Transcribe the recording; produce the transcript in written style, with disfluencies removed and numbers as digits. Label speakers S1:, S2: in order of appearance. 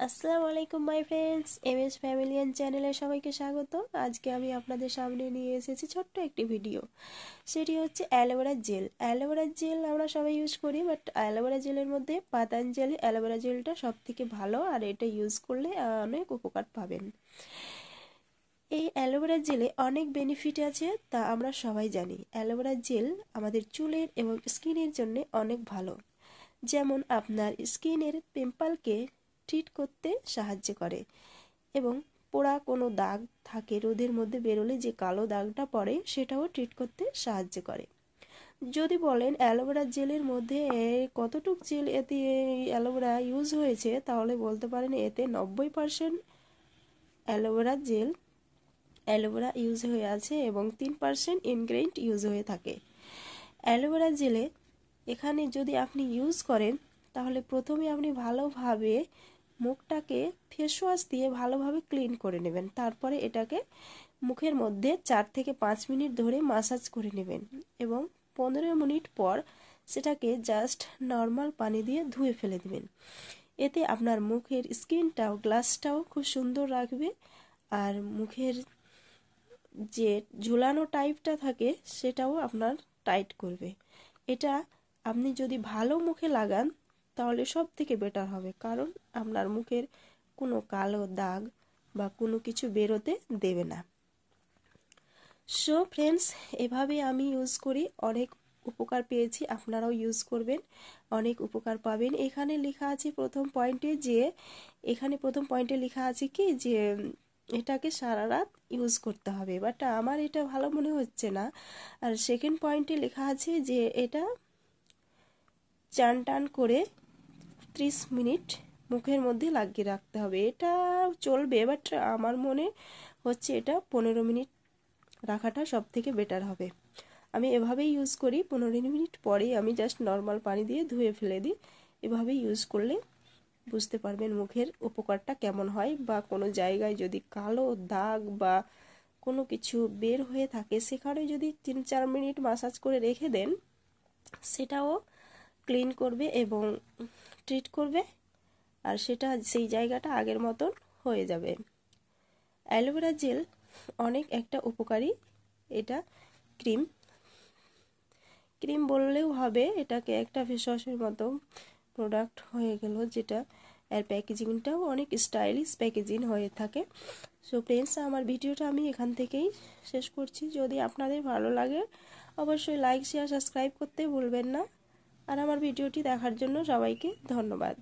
S1: আসসালামু আলাইকুম my friends, MS family and চ্যানেলে সবাইকে স্বাগত। আজকে আমি আপনাদের সামনে নিয়ে এসেছি ছোট্ট একটি ভিডিও। সেটি হচ্ছে অ্যালোভেরা জেল। অ্যালোভেরা জেল আমরা সবাই ইউজ করি, বাট অ্যালোভেরা জেলের মধ্যে পাতাঞ্জলি অ্যালোভেরা জেলটা সব থেকে ভালো, আর এটা ইউজ করলে অনেক উপকার পাবেন। এই অ্যালোভেরা জেলে অনেক বেনিফিট আছে, তা আমরা সবাই জানি। অ্যালোভেরা জেল আমাদের চুলের এবং স্কিনের জন্য অনেক ভালো। যেমন আপনার স্কিনের পিম্পলকে ট্রিট করতে সাহায্য করে, এবং পোড়া কোনো দাগ থাকে রোদের মধ্যে বেরোলে যে কালো দাগটা পড়ে সেটাও ট্রিট করতে সাহায্য করে। যদি বলেন অ্যালোভেরা জেলের মধ্যে কতটুক জেল এতে অ্যালোভেরা ইউজ হয়েছে, তাহলে বলতে পারেন এতে 90% অ্যালোভেরা জেল অ্যালোভেরা ইউজ হয়ে আছে এবং 3% ইনগ্রেডিয়েন্ট ইউজ হয়ে থাকে। অ্যালোভেরা জেলে এখানে যদি আপনি ইউজ করেন, তাহলে প্রথমে আপনি ভালোভাবে মুখটাকে ফেস ওয়াশ দিয়ে ভালোভাবে ক্লিন করে নেবেন। তারপরে এটাকে মুখের মধ্যে 4 থেকে 5 মিনিট ধরে মাসাজ করে নেবেন, এবং 15 মিনিট পর সেটাকে জাস্ট নর্মাল পানি দিয়ে ধুয়ে ফেলে দেবেন। এতে আপনার মুখের স্কিনটাও গ্লাসটাও খুব সুন্দর রাখবে, আর মুখের যে ঝুলানো টাইপটা থাকে সেটাও আপনার টাইট করবে। এটা আপনি যদি ভালো মুখে লাগান তাহলে সব থেকে বেটার হবে, কারণ আপনার মুখের কোনো কালো দাগ বা কোনো কিছু বেরোতে দেবে না। সো ফ্রেন্ডস, এভাবে আমি ইউজ করি, অনেক উপকার পেয়েছি। আপনারাও ইউজ করবেন, অনেক উপকার পাবেন। এখানে লেখা আছে প্রথম পয়েন্টে লেখা আছে কি যে এটাকে সারা রাত ইউজ করতে হবে, বাট আমার এটা ভালো মনে হচ্ছে না। আর সেকেন্ড পয়েন্টে লেখা আছে যে এটা চান টান করে 30 মিনিট মুখের মধ্যে লাগিয়ে রাখতে হবে। এটা চলবে, বাট আমার মনে হচ্ছে এটা 15 মিনিট রাখাটা সব থেকে বেটার হবে। আমি এভাবেই ইউজ করি, 15 মিনিট পরেই আমি জাস্ট নর্মাল পানি দিয়ে ধুয়ে ফেলে দিই। এভাবে ইউজ করলে বুঝতে পারবেন মুখের উপকারটা কেমন হয়, বা কোনো জায়গায় যদি কালো দাগ বা কোনো কিছু বের হয়ে থাকে সেখানে যদি 3-4 মিনিট মাসাজ করে রেখে দেন, সেটাও ক্লিন করবে এবং ট্রিট করবে, আর সেটা সেই জায়গাটা আগের মতন হয়ে যাবে। অ্যালোভেরা জেল অনেক একটা উপকারী, এটা ক্রিম বললেও হবে, এটাকে একটা ফেস ওয়াশের মতো প্রোডাক্ট হয়ে গেল, যেটা এর প্যাকেজিংটাও অনেক স্টাইলিশ প্যাকেজিং হয়ে থাকে। সো ফ্রেন্ডস, আমার ভিডিওটা আমি এখান থেকেই শেষ করছি। যদি আপনাদের ভালো লাগে অবশ্যই লাইক শেয়ার সাবস্ক্রাইব করতে ভুলবেন না, আর আমার ভিডিওটি দেখার জন্য সবাইকে ধন্যবাদ।